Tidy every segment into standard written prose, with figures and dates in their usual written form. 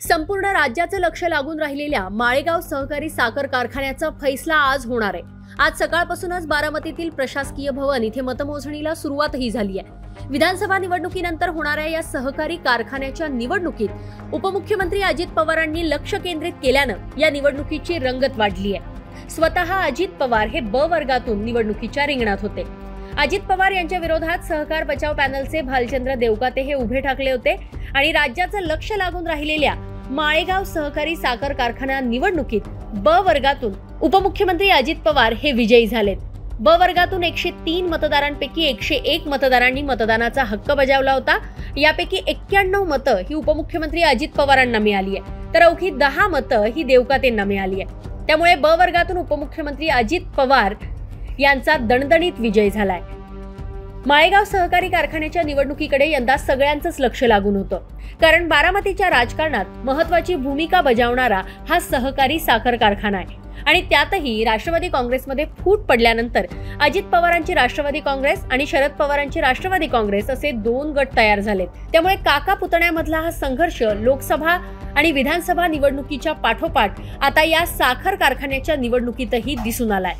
संपूर्ण राज्याचं लक्ष लागून राहिलेल्या माळेगाव सहकारी साखर कारखान्याचा फैसला आज होणार आहे। आज सकाळपासूनच बारामतीतील प्रशासकीय भवन इथे मतमोजणीला सुरुवातही झाली आहे। विधानसभा निवडणुकीनंतर होणाऱ्या या सहकारी कारखान्याच्या निवडणुकीत उपमुख्यमंत्री अजित पवारांनी लक्ष केंद्रित केल्यानं या निवडणुकीची रंगत वाढली आहे। स्वतः अजित पवार हे ब वर्गातून निवडणुकीच्या रिंगणात होते। अजित पवार यांच्या विरोधात सहकार बचाव पॅनलचे भालचंद्र देवकाते हे उभे ठाकले होते आणि राज्याचं लक्ष लागून राहिलेल्या माळेगाव सहकारी साखर कारखाना निवडणुकीत ब वर्गातून उपमुख्यमंत्री अजित पवार हे विजयी झालेत। ब वर्गातून 103 मतदारांपैकी 101 मतदारांनी मतदानाचा हक्क बजावला होता। यापैकी 91 मतं ही उपमुख्यमंत्री अजित पवारांना मिळाली आहे, तर अवघी 10 मतं ही देवकातेंना मिळाली आहे। त्यामुळे ब वर्गातून उपमुख्यमंत्री अजित पवार यांचा दणदणीत विजय झालाय। माळेगाव सहकारी कारखान्याच्या निवडणुकीकडे यंदा सगळ्यांचंच लक्ष लागून होतं, कारण बारामतीच्या राजकारणात महत्त्वाची भूमिका बजावणारा हा सहकारी साखर कारखाना आहे आणि त्यातही राष्ट्रवादी काँग्रेसमध्ये फूट पडल्यानंतर अजित पवारांची राष्ट्रवादी काँग्रेस आणि शरद पवारांची राष्ट्रवादी काँग्रेस असे 2 गट तयार झालेत। त्यामुळे काका पुतण्यामधला हा संघर्ष लोकसभा आणि विधानसभा निवडणुकीच्या पाठोपाठ आता या साखर कारखान्याच्या निवडणुकीतही दिसून आलाय।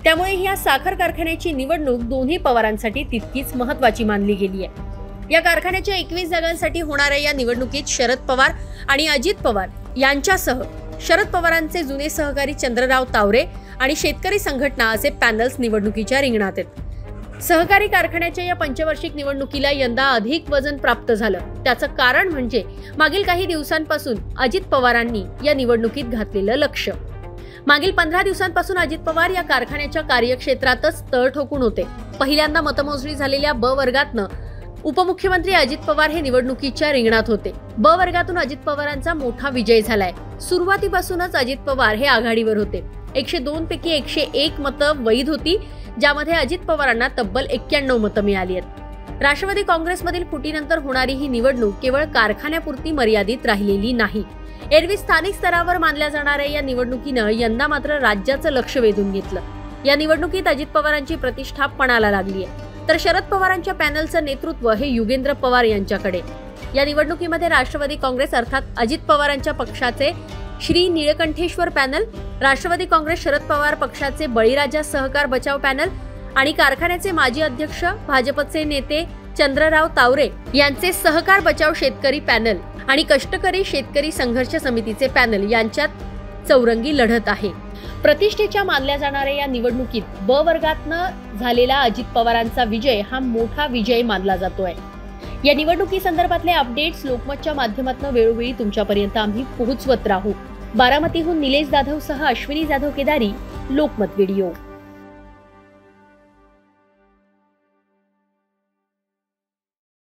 त्यामुळे या साखर कारखान्याची निवडणूक दोन्ही पवारांसाठी तितकीच महत्त्वाची मानली गेली आहे। या कारखान्याच्या 21 जागांसाठी होणाऱ्या या निवडणुकीत शरद पवार आणि अजित पवार यांच्यासह शरद पवारांचे जुने सहकारी चंद्रराव तावरे आणि शेतकरी संघटना असे पॅनल्स निवडणुकीच्या रिंगणात आहेत। सहकारी कारखान्याच्या या पंचवार्षिक निवडणुकीला यंदा अधिक वजन प्राप्त झालं। त्याचं कारण म्हणजे मागील काही दिवसांपासून अजित पवारांनी या निवडणुकीत घातलेलं लक्ष। मागील 15 दिवसांपासून अजित पवार या कारखान्याच्या कार्यक्षेत्रातच तळ ठोकून होते। पहिल्यांदा मतमोजणी झालेल्या ब वर्गातनं उपमुख्यमंत्री अजित पवार हे निवडणुकीच्या रिंगणात होते। ब वर्गातून अजित पवारांचा मोठा विजय झालाय। सुरुवातीपासूनच अजित पवार हे आघाडीवर होते। 102 पैकी 101 मतं वैध होती, ज्यामध्ये अजित पवारांना तब्बल 91 मतं मिळाली आहेत। राष्ट्रवादी काँग्रेसमधील फुटीनंतर होणारी ही निवडणूक केवळ कारखान्यापुरती मर्यादित राहिलेली नाही। एरवी स्थानिक स्तरावर मानल्या जाणाऱ्या या निवडणुकीनं यंदा मात्र राज्याचं लक्ष वेधून घेतलं। या निवडणुकीत अजित पवारांची प्रतिष्ठा पणाला लागली आहे, तर शरद पवारांच्या पॅनलचं नेतृत्व हे युगेंद्र पवार यांच्याकडे। या निवडणुकीमध्ये राष्ट्रवादी काँग्रेस अर्थात अजित पवारांच्या पक्षाचे श्री निळकंठेश्वर पॅनल, राष्ट्रवादी काँग्रेस शरद पवार पक्षाचे बळीराजा सहकार बचाव पॅनल आणि कारखान्याचे माजी अध्यक्ष भाजपचे नेते चंद्रराव तावरे यांचे सहकार बचाव शेतकरी पॅनल आणि कष्टकरी शेतकरी संघर्ष समितीचे पॅनल यांच्यात चौरंगी लढत आहे। प्रतिष्ठेच्या मानल्या जाणाऱ्या या निवडणुकीत ब वर्गातनं झालेला अजित पवारांचा विजय हा मोठा विजय मानला जातोय। या निवडणुकी संदर्भातले अपडेट्स लोकमतच्या माध्यमातून वेळोवेळी तुमच्यापर्यंत आम्ही पोहोचवत राहू। बारामतीहून निलेश जाधव सह अश्विनी जाधव केदारी, लोकमत व्हिडिओ।